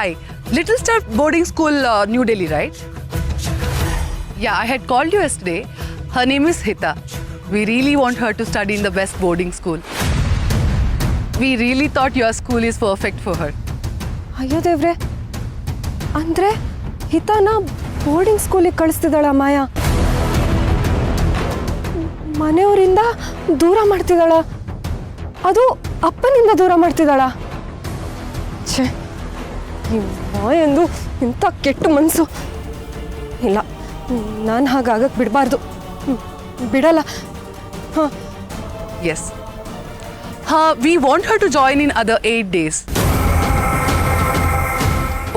Hi, Little Star Boarding School, New Delhi, right? Yeah, I had called you yesterday. Her name is Hita. We really want her to study in the best boarding school. We really thought your school is perfect for her. ಅಯ್ಯೋ ದೇವ್ರೆ, ಅಂದ್ರೆ ಹಿತಾನ boarding ಸ್ಕೂಲಿಗೆ ಕಳಿಸ್ತಿದ್ದಾಳ ಮಾಯಾ. ಮನೆಯವರಿಂದ ದೂರ ಮಾಡ್ತಿದ್ದಾಳ, ಅದು ಅಪ್ಪನಿಂದ ದೂರ ಮಾಡ್ತಿದ್ದಾಳ. ಛೇ, ಈ ಮಾಯಂದು ಇಂಥ ಕೆಟ್ಟ ಮನಸ್ಸು. ಇಲ್ಲ, ನಾನು ಹಾಗಾಗಕ್ಕೆ ಬಿಡಬಾರ್ದು. ಬಿಡಲ್ಲ. ಹಾಂ. Yes. We want her to join in other 8 days.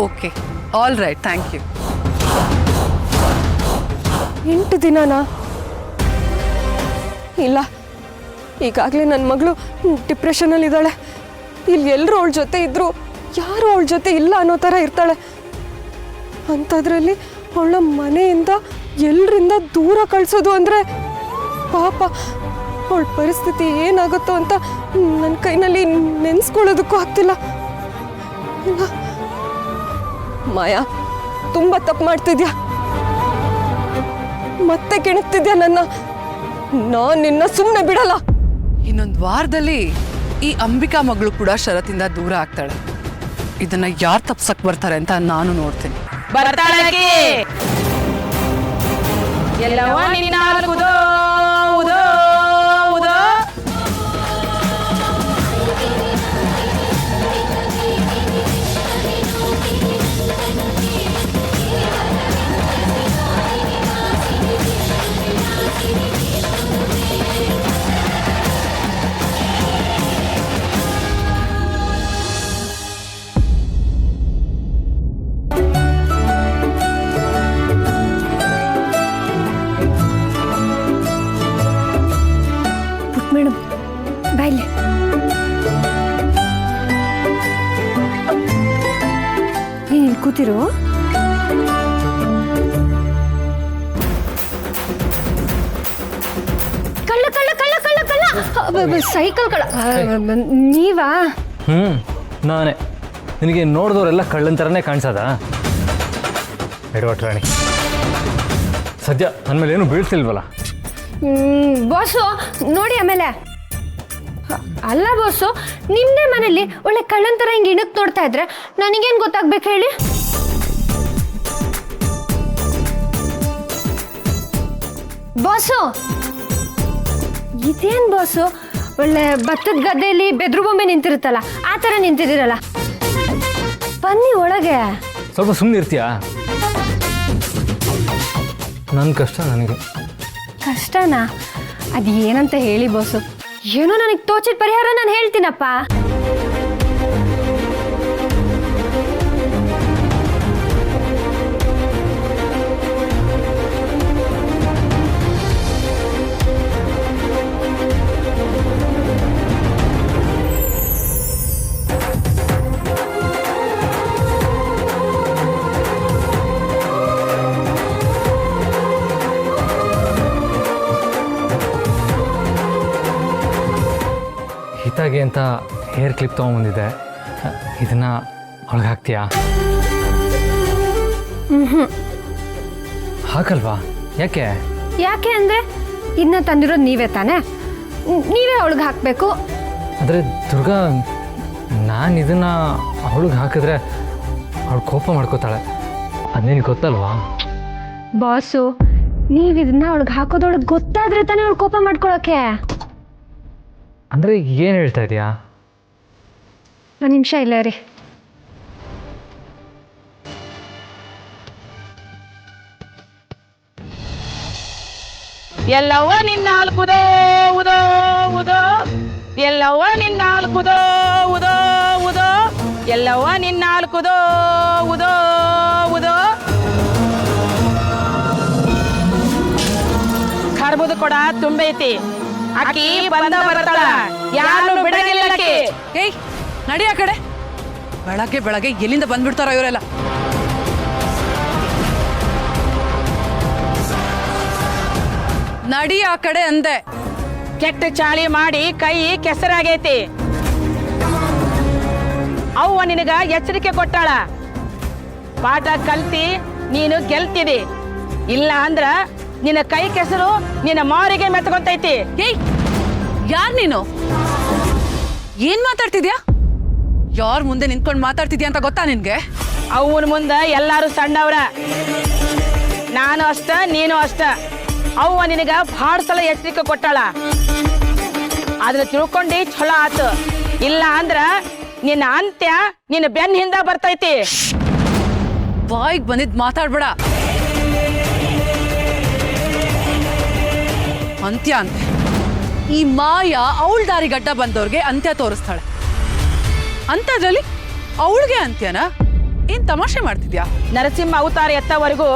Okay. All right. Thank you. 8 ದಿನನಾ? ಇಲ್ಲ, ಈಗಾಗಲೇ ನನ್ನ ಮಗಳು ಡಿಪ್ರೆಷನಲ್ಲಿದ್ದಾಳೆ. ಇಲ್ಲಿ ಎಲ್ಲರೂ ಅವಳ ಜೊತೆ ಇದ್ದರು, ಯಾರು ಅವಳ ಜೊತೆ ಇಲ್ಲ ಅನ್ನೋ ಥರ ಇರ್ತಾಳೆ. ಅಂಥದ್ರಲ್ಲಿ ಅವಳ ಮನೆಯಿಂದ ಎಲ್ಲರಿಂದ ದೂರ ಕಳಿಸೋದು ಅಂದರೆ ಪಾಪ, ಅವಳ ಪರಿಸ್ಥಿತಿ ಏನಾಗುತ್ತೋ ಅಂತ ನನ್ನ ಕೈನಲ್ಲಿ ನೆನೆಸ್ಕೊಳ್ಳೋದಕ್ಕೂ ಆಗ್ತಿಲ್ಲ. ಇಲ್ಲ ಮಾಯಾ, ತುಂಬ ತಪ್ಪು ಮಾಡ್ತಿದ್ಯಾ. ಮತ್ತೆ ಕೆಣಕ್ತಿದ್ಯಾ ನನ್ನ. ನಾನು ನಿನ್ನ ಸುಮ್ಮನೆ ಬಿಡಲ್ಲ. ಇನ್ನೊಂದು ವಾರದಲ್ಲಿ ಈ ಅಂಬಿಕಾ ಮಗಳು ಕೂಡ ಶರತ್ತಿಂದ ದೂರ ಆಗ್ತಾಳೆ. ಇದನ್ನ ಯಾರು ತಪ್ಸಕ್ ಬರ್ತಾರೆ ಅಂತ ನಾನು ನೋಡ್ತೀನಿ. ಬರ್ತಾಳಕ್ಕೆ ಎಲ್ಲವ ನಿನ್ನ ಉದೋ ಉದೋ ಉದೋ. ಮೇಡಮ್ ಬಾಯ್ಲೆ. ನೀನು ಕೂತಿರು. ಕಳ್ಳ ಕಳ್ಳ ಕಳ್ಳ ಕಳ್ಳ ಕಳ್ಳ ಸೈಕಲ್ ಕಳ್ಳ. ನೀವಾ? ನಾನೇ. ನಿನಗೆ ನೋಡಿದವರೆಲ್ಲ ಕಳ್ಳನ ಥರನೇ ಕಾಣಿಸದ? ಎಡವಟ್ ರಾಣಿ, ಸದ್ಯ ನನ್ನ ಮೇಲೆ ಏನು ಬೀಳ್ತಿಲ್ವಲ್ಲ? ಬಾಸು ನೋಡಿ. ಆಮೇಲೆ ಅಲ್ಲ ಬಾಸು, ನಿಮ್ಮದೇ ಮನೇಲಿ ಒಳ್ಳೆ ಕಳ್ಳನ್ ಥರ ಹಿಂಗೆ ಇಣಕ್ ನೋಡ್ತಾ ಇದ್ರೆ ನನಗೇನು ಗೊತ್ತಾಗ್ಬೇಕು ಹೇಳಿ? ಬಾಸು ಇದೇನು ಬಾಸು, ಒಳ್ಳೆ ಭತ್ತದ ಗದ್ದೆಯಲ್ಲಿ ಬೆದ್ರು ಬೊಂಬೆ ನಿಂತಿರುತ್ತಲ್ಲ ಆ ಥರ ನಿಂತಿದ್ದೀರಲ್ಲ. ಬನ್ನಿ ಒಳಗೆ. ಸ್ವಲ್ಪ ಸುಮ್ಮನೆ ಇರ್ತೀಯಾ? ನನ್ನ ಕಷ್ಟ ನನಗೆ. ಕಷ್ಟನಾ? ಅದು ಏನಂತ ಹೇಳಿ ಬಾಸು, ಏನೋ ನನಗೆ ತೋಚಿದ ಪರಿಹಾರ ನಾನು ಹೇಳ್ತೀನಪ್ಪ. ಹಿತಾಗೆ ಅಂತ ಹೇರ್ ಕ್ಲಿಪ್ ತೊಗೊಂಬಂದಿದ್ದೆ, ಇದನ್ನು ಒಳಗೆ ಹಾಕ್ತೀಯಾ? ಹಾಕಲ್ವಾ? ಯಾಕೆ? ಯಾಕೆ ಅಂದರೆ ಇದನ್ನ ತಂದಿರೋದು ನೀವೇ ತಾನೇ, ನೀವೇ ಅವಳಿಗೆ ಹಾಕಬೇಕು. ಆದರೆ ದುರ್ಗಾ, ನಾನು ಇದನ್ನು ಅವಳಿಗೆ ಹಾಕಿದ್ರೆ ಅವಳು ಕೋಪ ಮಾಡ್ಕೋತಾಳೆ, ಅದೇನು ಗೊತ್ತಲ್ವಾ? ಬಾಸು, ನೀವು ಇದನ್ನ ಅವಳಿಗೆ ಹಾಕೋದೊಳಗೆ ಗೊತ್ತಾದ್ರೆ ತಾನೇ ಅವಳು ಕೋಪ ಮಾಡ್ಕೊಳಕ್ಕೆ. ಅಂದರೆ ಏನು ಹೇಳ್ತಾ ಇದೆಯಾ? ಒಂದು ನಿಮಿಷ ಇಲ್ಲ ರೀ. ಎಲ್ಲವ ನಿನ್ನ ಉದೋ ಉದೋ ಉದೋ. ಎಲ್ಲವ ನಿನ್ನ ಉದೋ ಉದೋ ಉದೋ. ಎಲ್ಲವ ನಿನ್ನ ಉದೋ ಉದೋ ಉದೋ. ಕರ್ಬುದು ಕೊಡ ತುಂಬೈತಿ, ಅಕ್ಕಿ ಬಂದ ಬರ್ತಾಳ, ಯಾರು ಬಿಡಂಗಿಲ್ಲ ಅಕ್ಕಿ. ಏಯ್, ನಡಿ ಆ ಕಡೆ. ಬೆಳಗ್ಗೆ ಬೆಳಗ್ಗೆ ಎಲ್ಲಿಂದ ಬಂದ್ಬಿಡ್ತಾರೋ ಇವರೆಲ್ಲ. ನಡಿ ಆ ಕಡೆ ಅಂದೆ. ಕೆಟ್ಟ ಚಾಳಿ ಮಾಡಿ ಕೈ ಕೆಸರಾಗೈತಿ. ಅವ್ವ ನಿನಗ ಎಚ್ಚರಿಕೆ ಕೊಟ್ಟಾಳ, ಪಾಠ ಕಲ್ತಿ ನೀನು ಗೆಲ್ತಿದಿ. ಇಲ್ಲ ಅಂದ್ರ ನಿನ್ನ ಕೈ ಕೆಸರು ನಿನ್ನ ಮಾರಿಗೆ ಮೆತ್ಕೊಂತೈತಿ. ಏಯ್ ಯಾರ್ ನೀನು? ಏನ್ ಮಾತಾಡ್ತಿದ್ಯಾ? ಯಾರ್ ಮುಂದೆ ನಿಂತ್ಕೊಂಡು ಮಾತಾಡ್ತಿದ್ಯಾ ಅಂತ ಗೊತ್ತಾ ನಿನ್ಗೆ? ಅವನ ಮುಂದೆ ಎಲ್ಲಾರು ಸಣ್ಣವ್ರ. ನಾನು ಅಷ್ಟ ನೀನು ಅಷ್ಟ. ಅವ್ವ ನಿನಗ ಭಾಳ ಸಲ ಎಚ್ಚರಿಕೆ ಕೊಟ್ಟಾಳ. ಅದನ್ನ ತಿಳ್ಕೊಂಡು ಚಲೋ ಆತು. ಇಲ್ಲ ಅಂದ್ರ ನಿನ್ನ ಅಂತ್ಯ ನಿನ್ನ ಬೆನ್ನ ಹಿಂದ ಬರ್ತೈತಿ. ಬಾಯಿಗೆ ಬಂದಿದ್ ಮಾತಾಡ್ಬೇಡ. ಅಂತ್ಯ ಅಂತೆ. ಈ ಮಾಯ ಅವಳ ದಾರಿ ಗಡ್ಡ ಬಂದವ್ರಿಗೆ ಅಂತ್ಯ ತೋರಿಸ್ತಾಳೆ. ಅಂಥದ್ರಲ್ಲಿ ಅವಳಿಗೆ ಅಂತ್ಯನಾ? ಏನ್ ತಮಾಷೆ ಮಾಡ್ತಿದ್ಯಾ? ನರಸಿಂಹ ಅವತಾರ ಎತ್ತವರೆಗೂ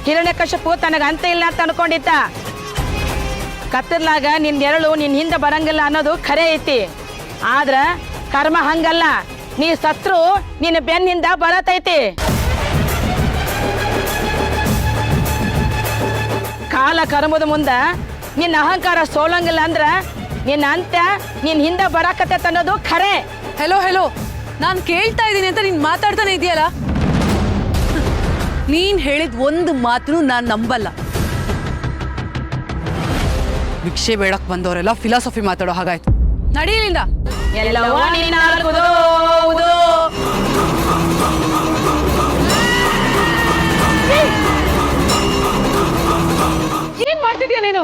ಹಿರಣ್ಯಕಶಿಪು ತನಗ ಅಂತ್ಯ ಇಲ್ಲ ಅಂತ ಅನ್ಕೊಂಡಿದ್ದ. ಕತ್ತರ್ಲಾಗ ನಿನ್ ನೆರಳು ನಿನ್ ಹಿಂದೆ ಬರಂಗಿಲ್ಲ ಅನ್ನೋದು ಖರೆ ಐತಿ. ಆದ್ರ ಕರ್ಮ ಹಂಗಲ್ಲ. ನೀ ಸತ್ರು ನಿನ್ನ ಬೆನ್ನಿಂದ ಬರತೈತಿ. ಕಾಲ ಕರ್ಮದ ಮುಂದ ನಿನ್ನ ಅಹಂಕಾರ ಸೋಲಂಗಿಲ್ಲ ಅಂದ್ರ ನಿನ್ನ ಅಂತ್ಯ ನಿನ್ ಹಿಂದೆ ಬರಾಕತ್ತೈತೆ ಅನ್ನೋದು ಖರೆ. ಹೆಲೋ ಹೆಲೋ, ನಾನು ಕೇಳ್ತಾ ಇದ್ದೀನಿ ಅಂತ ನೀನ್ ಮಾತಾಡ್ತಾನೆ ಇದೆಯಲ್ಲ. ನೀನ್ ಹೇಳಿದ ಒಂದು ಮಾತನ್ನು ನಾನು ನಂಬಲ್ಲ. ಭಿಕ್ಷೆ ಬೇಡಕ್ ಬಂದವರೆಲ್ಲ ಫಿಲಾಸಫಿ ಮಾತಾಡೋ ಹಾಗಾಯ್ತು. ನಡೀಲಿಂದ. ಎಲ್ಲವೂ ನಿನ್ನಾಗುವುದೋ ಹೌದು. ಏನ್ ಮಾಡ್ತಿದ್ಯಾ ನೀನು?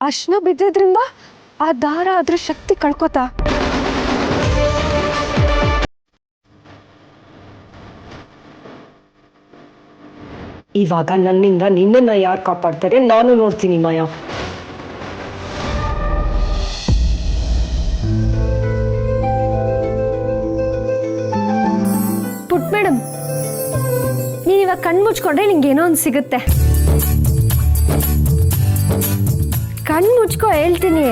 ಅರ್ಶನ ಬಿದ್ದಿದ್ರಿಂದ ಆ ದಾರ ಅದ್ರ ಶಕ್ತಿ ಕಳ್ಕೊತಾ. ಇವಾಗ ನನ್ನಿಂದ ನಿನ್ನನ್ನ ಯಾರು ಕಾಪಾಡ್ತಾರೆ ನಾನು ನೋಡ್ತೀನಿ ಮಾಯಾ. ಪುಟ್ ಮೇಡಮ್, ನೀನಿವಾಗ ಕಣ್ಣು ಮುಚ್ಕೊಂಡ್ರೆ ನಿಂಗೇನೋ ಒಂದು ಸಿಗುತ್ತೆ. ಕಣ್ಣು ಮುಚ್ಕೋ ಹೇಳ್ತೀನಿ.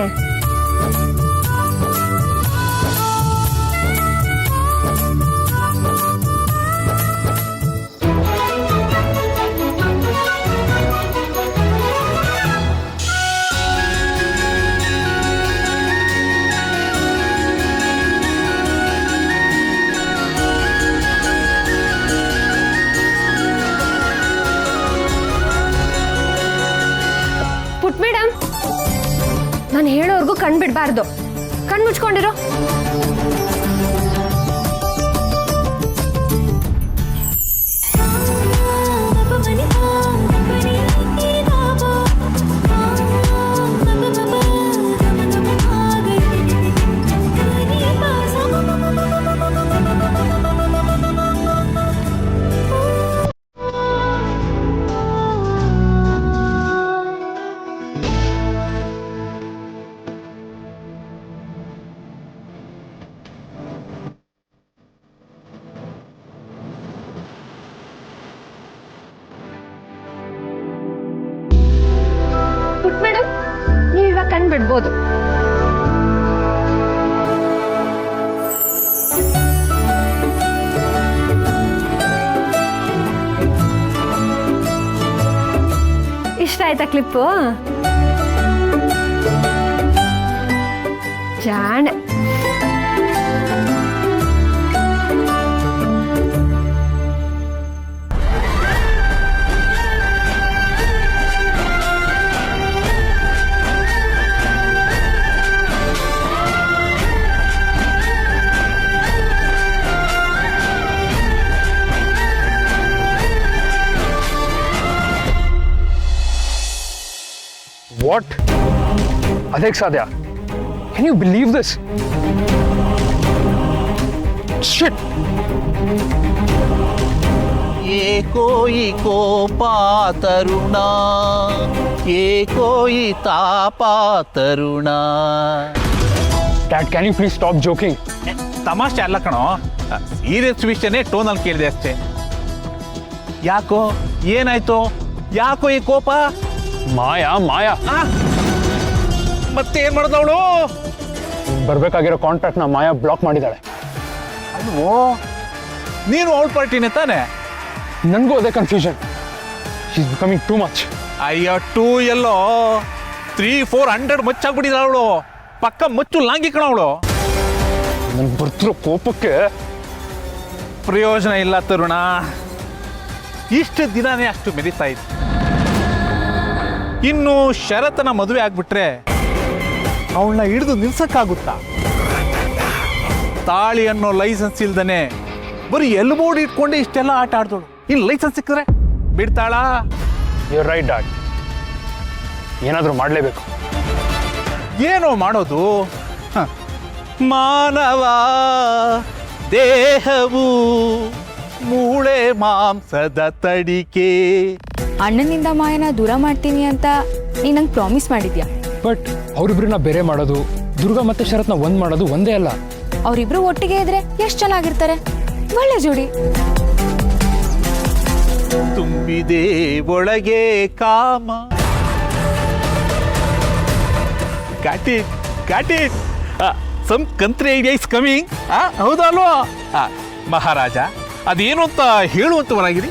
ಪುಟ್ ಮೇಡಮ್, ನಾನು ಹೇಳೋರ್ಗು ಕಣ್ ಬಿಡಬಾರ್ದು. ಕಣ್ ಮುಚ್ಕೊಂಡಿರೋ. ಪುಟ್ ಮೇಡಮ್, ನೀವು ಇವಾಗ ಕಣ್ ಬಿಡ್ಬೋದು. ಇಷ್ಟ ಆಯ್ತಾ ಕ್ಲಿಪ್ಪು? ಜಾಣ. ವಾಟ್? ಅದಕ್ಕೆ ಸಾಧ್ಯ? Can you believe this? Shit! ये कोई कोपा तरुणा, ये कोई तापा तरुणा. Dad, can you please stop joking? ತಮಾಷೆ ಅಲ್ಲ ಕಣೋ, ಸೀರಿಯಸ್ ವಿಷಯನೇ ಟೋನಲ್ಲಿ ಕೇಳಿದೆ ಅಷ್ಟೇ. ಯಾಕೋ, ಏನಾಯ್ತು? ಯಾಕೋ ಈ ಕೋಪ? ಮಾಯಾ ಮಾಯಾ ಮತ್ತೆ ಏನ್ ಮಾಡ್ದ ಅವಳು? ಬರಬೇಕಾಗಿರೋ ಕಾಂಟ್ರಾಕ್ಟ್ನ ಮಾಯಾ ಬ್ಲಾಕ್ ಮಾಡಿದ್ದಾಳೆ. ಅಲ್ವೋ, ನೀನು ಅವಳ ಪಾರ್ಟಿನೇ ತಾನೆ? ನನಗೂ ಅದೇ confusion. She is becoming too much. ಅಯ್ಯೋ, 2 ಎಲ್ಲೋ 300-400 ಮಚ್ಚಾಗ್ಬಿಟ್ಟಿದ ಅವಳು. ಪಕ್ಕ ಮಚ್ಚು ಲಾಂಗಿ ಕಣ ಅವಳು. ನನ್ಗೆ ಬರ್ತಿರೋ ಕೋಪಕ್ಕೆ ಪ್ರಯೋಜನ ಇಲ್ಲ ತರುಣ. ಇಷ್ಟು ದಿನನೇ ಅಷ್ಟು ಮೆರಿತಾ ಇತ್ತು. ಇನ್ನು ಶರತ್ನ ಮದುವೆ ಆಗ್ಬಿಟ್ರೆ ಅವಳನ್ನ ಹಿಡಿದು ನಿಲ್ಸಕ್ಕಾಗುತ್ತಾ? ತಾಳಿ ಅನ್ನೋ ಲೈಸೆನ್ಸ್ ಇಲ್ದನೆ ಬರೀ ಎಲ್ಬೋರ್ಡ್ ಇಟ್ಕೊಂಡೆ ಇಷ್ಟೆಲ್ಲ ಆಟ ಆಡ್ದೋಳು. ಇನ್ನು ಲೈಸೆನ್ಸ್ ಸಿಕ್ಕಿದ್ರೆ ಬಿಡ್ತಾಳಾ? You right dad. ಏನಾದರೂ ಮಾಡಲೇಬೇಕು. ಏನೋ ಮಾಡೋದು? ಮಾನವ ದೇಹವು ಮೂಳೆ ಮಾಂಸದ ತಡಿಕೆ. ಅಣ್ಣನಿಂದ ಮಾಯನ ದೂರ ಮಾಡ್ತೀನಿ ಅಂತ ನೀನು ನಂಗೆ ಪ್ರಾಮಿಸ್ ಮಾಡಿದ್ಯಾ? ಬಟ್ ಅವರಿಬ್ರನ್ನ ಬೇರೆ ಮಾಡೋದು, ದುರ್ಗಾ ಮತ್ತೆ ಶರತ್ನ ಒಂದ್ ಮಾಡೋದು ಒಂದೇ ಅಲ್ಲ. ಅವರಿಬ್ರು ಒಟ್ಟಿಗೆ ಇದ್ರೆ ಎಷ್ಟು ಚೆನ್ನಾಗಿರ್ತಾರೆ. ಒಳ್ಳೆ ಜೋಡಿ. ತುಂಬಿದೆ ಒಳಗೆ ಕಾಮ. Got it. ಸಮ್ ಕಂತ್ರಿ ಐಡಿಯಾ ಇಸ್ ಕಮಿಂಗ್. ಹೌದಲ್ವಾ ಮಹಾರಾಜ? ಅದೇನು ಅಂತ ಹೇಳುವಂತವರಾಗಿರಿ.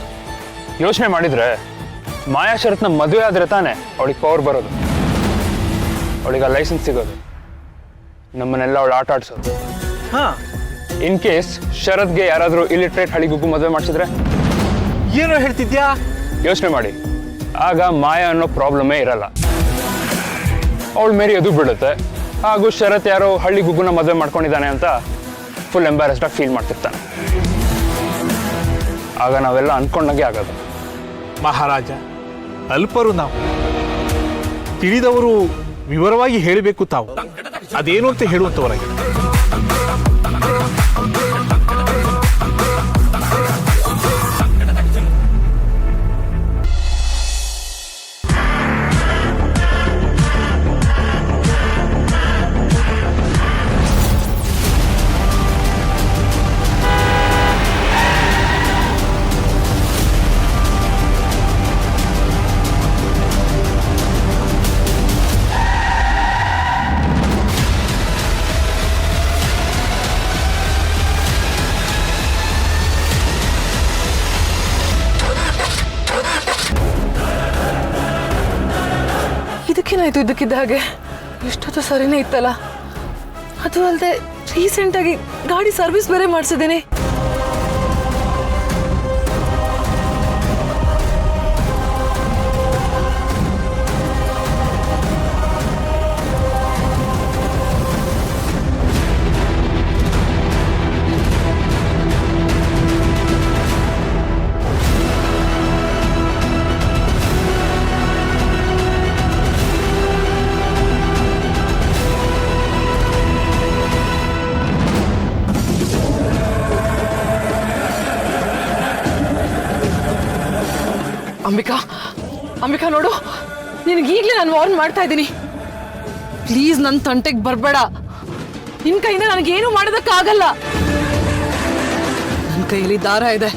ಯೋಚನೆ ಮಾಡಿದ್ರೆ ಮಾಯಾ ಶರತ್ನ ಮದುವೆ ಆದ್ರೆ ತಾನೆ ಅವಳಿಗೆ ಪವರ್ ಬರೋದು, ಅವಳಿಗೆ ಲೈಸೆನ್ಸ್ ಸಿಗೋದು, ನಮ್ಮನ್ನೆಲ್ಲ ಅವಳು ಆಟ ಆಡ್ಸೋದು. ಇನ್ ಕೇಸ್ ಶರತ್ಗೆ ಯಾರಾದರೂ ಇಲಿಟ್ರೇಟ್ ಹಳಿಗುಗ್ಗು ಮದುವೆ ಮಾಡಿಸಿದ್ರೆ? ಏನೋ ಹೇಳ್ತಿದ್ಯಾ? ಯೋಚನೆ ಮಾಡಿ. ಆಗ ಮಾಯಾ ಅನ್ನೋ ಪ್ರಾಬ್ಲಮೇ ಇರಲ್ಲ. ಅವಳು ಮೆರೆಯೋದು ಬಿಡುತ್ತೆ. ಹಾಗೂ ಶರತ್ ಯಾರೋ ಹಳ್ಳಿ ಗುಗ್ಗುನ ಮದುವೆ ಮಾಡ್ಕೊಂಡಿದ್ದಾನೆ ಅಂತ ಫುಲ್ ಎಂಬ್ಯಾರೆಸ್ಡ್ ಆಗಿ ಫೀಲ್ ಮಾಡ್ತಿರ್ತಾನೆ. ಆಗ ನಾವೆಲ್ಲ ಅನ್ಕೊಂಡಂಗೆ ಆಗೋದು. ಮಹಾರಾಜ, ಅಲ್ಪರು ನಾವು. ತಿಳಿದವರು ವಿವರವಾಗಿ ಹೇಳಬೇಕು. ತಾವು ಅದೇನು ಅಂತ ಹೇಳುವಂತವರಾಗಿ. ಇದಕ್ಕೇನಾಯ್ತು? ಇದಕ್ಕಿದ್ದ ಹಾಗೆ ಇಷ್ಟೊತ್ತು ಸರಿನೇ ಇತ್ತಲ್ಲ. ಅದು ಅಲ್ಲದೆ ರೀಸೆಂಟಾಗಿ ಗಾಡಿ ಸರ್ವಿಸ್ ಬೇರೆ ಮಾಡಿಸಿದ್ದೀನಿ. ಅಂಬಿಕಾ ನೋಡು, ನಿನಗೀಗಲೇ ನಾನು ವಾರ್ನ್ ಮಾಡ್ತಾ ಇದ್ದೀನಿ. ಪ್ಲೀಸ್ ನನ್ನ ತಂಟೆಗೆ ಬರಬೇಡ. ನಿನ್ನ ಕೈಯಿಂದ ನನಗೇನು ಮಾಡೋದಕ್ಕಾಗಲ್ಲ. ನನ್ನ ಕೈಯಲ್ಲಿ ದಾರ ಇದೆ.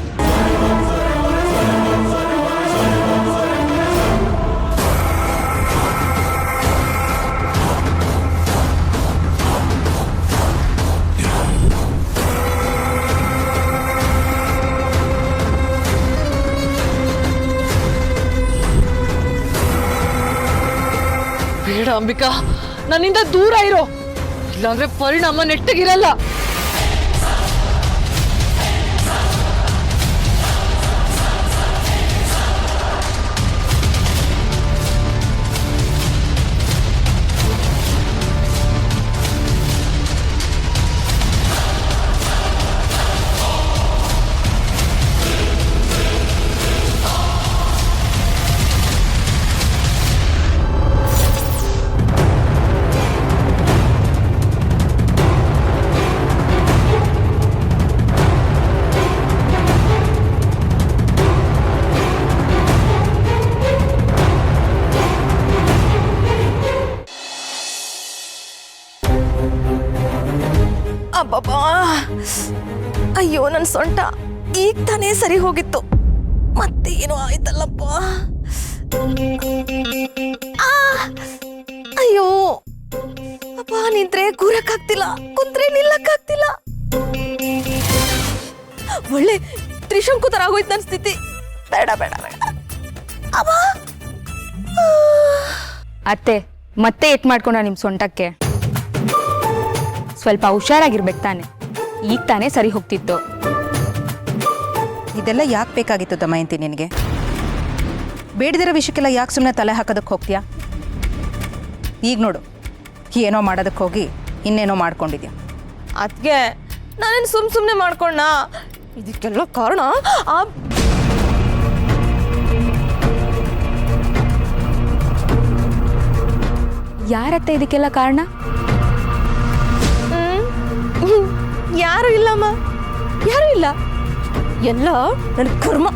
ಬೇಡ ಅಂಬಿಕಾ, ನನ್ನಿಂದ ದೂರ ಇರೋ, ಇಲ್ಲಾಂದ್ರೆ ಪರಿಣಾಮ ನೆಟ್ಟಗಿರಲ್ಲ. ಅಬ್ಬಬ್ಬಾ, ಅಯ್ಯೋ ನನ್ನ ಸೊಂಟ ಈಗ ತಾನೇ ಸರಿ ಹೋಗಿತ್ತು, ಮತ್ತೆ ಏನೋ ಆಯ್ತಲ್ಲಪ್ಪ. ಅಯ್ಯೋ ಅಪ್ಪ ನಿಂತ್ರೆ ಕೂರಕ್ಕಾಗ್ತಿಲ್ಲ, ಕುಂತ್ರೆ ನಿಲ್ಲಕ್ಕಾಗ್ತಿಲ್ಲ. ಒಳ್ಳೆ ತ್ರಿಶಂಕು ತರ ಆಗೋಯ್ತು ನನ್ನ ಸ್ಥಿತಿ. ಬೇಡ ಬೇಡ ಬೇಡ ಅಮ್ಮ. ಅತ್ತೆ ಮತ್ತೆ ಎಟ್ ಮಾಡ್ಕೊಂಡ ನಿಮ್ಮ ಸೊಂಟಕ್ಕೆ? ಸ್ವಲ್ಪ ಹುಷಾರಾಗಿರ್ಬೇಕು ತಾನೆ, ಈಗ ತಾನೇ ಸರಿ ಹೋಗ್ತಿತ್ತು. ಇದೆಲ್ಲ ಯಾಕೆ ಬೇಕಾಗಿತ್ತು ದಮಯಂತಿ ನಿನಗೆ? ಬೇಡದಿರೋ ವಿಷಯಕ್ಕೆಲ್ಲ ಯಾಕೆ ಸುಮ್ಮನೆ ತಲೆ ಹಾಕೋದಕ್ಕೆ ಹೋಗ್ತೀಯಾ? ಈಗ ನೋಡು, ಏನೋ ಮಾಡೋದಕ್ಕೆ ಹೋಗಿ ಇನ್ನೇನೋ ಮಾಡ್ಕೊಂಡಿದ್ಯಾ. ಅದಕ್ಕೆ ನಾನೇನು ಸುಮ್ಮನೆ ಮಾಡ್ಕೊಂಡ. ಇದಕ್ಕೆಲ್ಲ ಕಾರಣ ಆ ಯಾರತ್ತೆ ಇದಕ್ಕೆಲ್ಲ ಕಾರಣ? ಯಾರು ಇಲ್ಲಮ್ಮ, ಯಾರು ಇಲ್ಲ, ಎಲ್ಲ ನನ್ನ ಕರ್ಮ.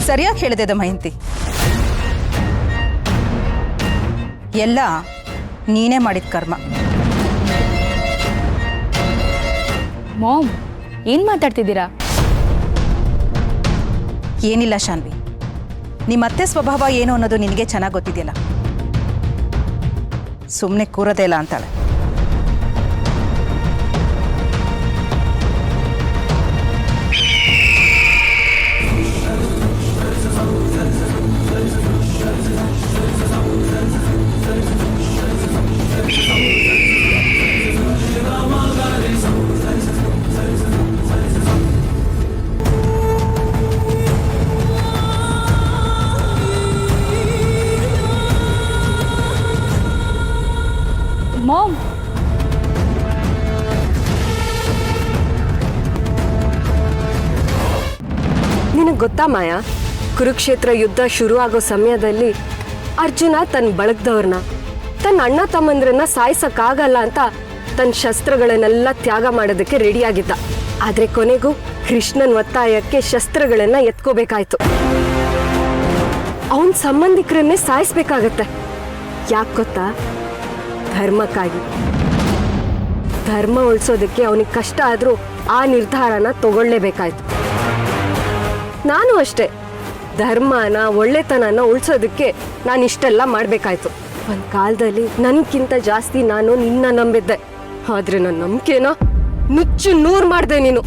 ಸರಿಯಾಗಿ ಹೇಳಿದೆ ದಮಯಂತಿ, ಎಲ್ಲ ನೀನೇ ಮಾಡಿದ ಕರ್ಮ. ಮಾಮ್, ಏನು ಮಾತಾಡ್ತಿದ್ದೀರಾ? ಏನಿಲ್ಲ ಶಾನ್ವಿ, ನಿಮ್ಮ ಅತ್ತೆ ಸ್ವಭಾವ ಏನು ಅನ್ನೋದು ನಿನಗೆ ಚೆನ್ನಾಗಿ ಗೊತ್ತಿದೆಯಲ್ಲ. ಸುಮ್ಮನೆ ಕೂರೋದೇ ಇಲ್ಲ ಅಂತಾಳೆ. ಮಾಮ್, ನಿನಗೆ ಗೊತ್ತಾ ಮಾಯಾ, ಕುರುಕ್ಷೇತ್ರ ಯುದ್ಧ ಶುರು ಆಗೋ ಸಮಯದಲ್ಲಿ ಅರ್ಜುನ ತನ್ನ ಬಳಗದವ್ರನ್ನ, ತನ್ನ ಅಣ್ಣ ತಮ್ಮಂದ್ರನ್ನ ಸಾಯಿಸಕ್ಕಾಗಲ್ಲ ಅಂತ ತನ್ನ ಶಸ್ತ್ರಗಳನ್ನೆಲ್ಲ ತ್ಯಾಗ ಮಾಡೋದಕ್ಕೆ ರೆಡಿಯಾಗಿದ್ದ. ಆದರೆ ಕೊನೆಗೂ ಕೃಷ್ಣನ್ ಒತ್ತಾಯಕ್ಕೆ ಶಸ್ತ್ರಗಳನ್ನ ಎತ್ಕೋಬೇಕಾಯ್ತು. ಅವನ ಸಂಬಂಧಿಕರನ್ನೇ ಸಾಯಿಸ್ಬೇಕಾಗತ್ತೆ. ಯಾಕೆ ಗೊತ್ತಾ? ಧರ್ಮಕ್ಕಾಗಿ. ಧರ್ಮ ಉಳಿಸೋದಕ್ಕೆ ಅವನಿಗೆ ಕಷ್ಟ ಆದರೂ ಆ ನಿರ್ಧಾರನ ತಗೊಳ್ಳೇಬೇಕಾಯ್ತು. ನಾನು ಅಷ್ಟೇ, ಧರ್ಮನ ಒಳ್ಳೆತನನ ಉಳಿಸೋದಕ್ಕೆ ನಾನು ಇಷ್ಟೆಲ್ಲ ಮಾಡಬೇಕಾಯ್ತು. ಒಂದು ಕಾಲದಲ್ಲಿ ನನಗಿಂತ ಜಾಸ್ತಿ ನಾನು ನಿನ್ನ ನಂಬಿದ್ದೆ. ಆದರೆ ನನ್ನ ನಂಬಿಕೆನ ನುಚ್ಚು ನೂರು ಮಾಡಿದೆ ನೀನು.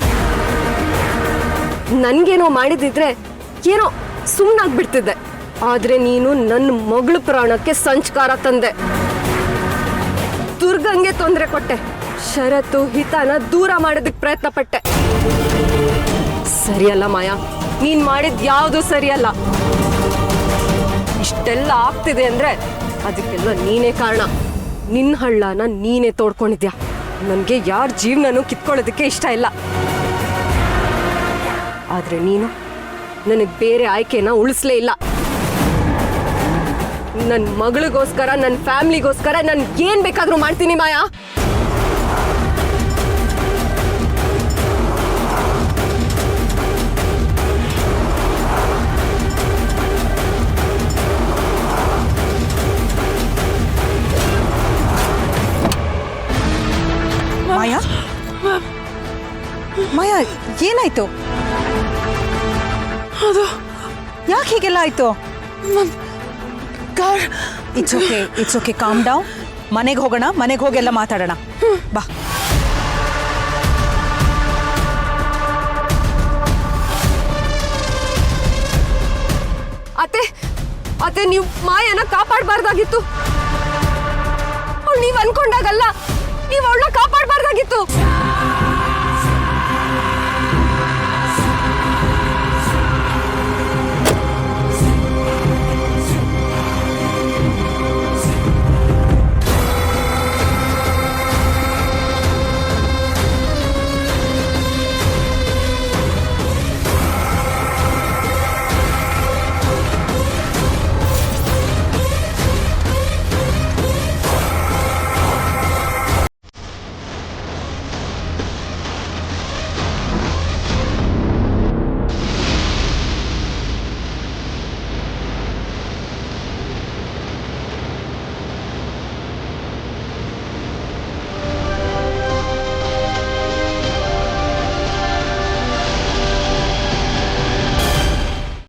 ನನಗೇನೋ ಮಾಡಿದಿದ್ರೆ ಏನೋ ಸುಮ್ಮನಾಗ್ಬಿಡ್ತಿದ್ದೆ. ಆದರೆ ನೀನು ನನ್ನ ಮಗಳ ಪ್ರಾಣಕ್ಕೆ ಸಂಸ್ಕಾರ ತಂದೆ. ದುರ್ಗಂಗೆ ತೊಂದರೆ ಕೊಟ್ಟೆ. ಷರತ್ತು ಹಿತನ ದೂರ ಮಾಡೋದಕ್ಕೆ ಪ್ರಯತ್ನ ಪಟ್ಟೆ. ಸರಿಯಲ್ಲ ಮಾಯಾ, ನೀನ್ ಮಾಡಿದ್ ಯಾವುದು ಸರಿಯಲ್ಲ. ಇಷ್ಟೆಲ್ಲ ಆಗ್ತಿದೆ ಅಂದ್ರೆ ಅದಕ್ಕೆಲ್ಲ ನೀನೇ ಕಾರಣ. ನಿನ್ನ ಹಳ್ಳನ ನೀನೇ ತೋಡ್ಕೊಂಡಿದ್ಯಾ. ನನಗೆ ಯಾರ ಜೀವನನೂ ಕಿತ್ಕೊಳ್ಳೋದಕ್ಕೆ ಇಷ್ಟ ಇಲ್ಲ. ಆದ್ರೆ ನೀನು ನನಗೆ ಬೇರೆ ಆಯ್ಕೆನ ಉಳಿಸ್ಲೇ ಇಲ್ಲ. ನನ್ನ ಮಗಳಿಗೋಸ್ಕರ, ನನ್ನ ಫ್ಯಾಮಿಲಿಗೋಸ್ಕರ ನಾನು ಏನ್ ಬೇಕಾದ್ರೂ ಮಾಡ್ತೀನಿ ಮಾಯಾ. ಮಾಯಾ, ಮಾಯಾ ಏನಾಯ್ತು? ಯಾಕೆ ಹೀಗೆಲ್ಲ ಆಯ್ತು? It's okay, calm down. ಮನೆಗೆ ಹೋಗೋಣ, ಮನೆಗೆ ಹೋಗೆಲ್ಲ ಮಾತಾಡೋಣ. ಬಾ. ಅತ್ತೆ ನೀವು ಮಾಯನ ಕಾಪಾಡಬಾರ್ದಾಗಿತ್ತು. ಅವಳು ನೀವು ಅನ್ಕೊಂಡಾಗಲ್ಲ, ನೀವು ಅವಳನ್ನ ಕಾಪಾಡಬಾರ್ದಾಗಿತ್ತು.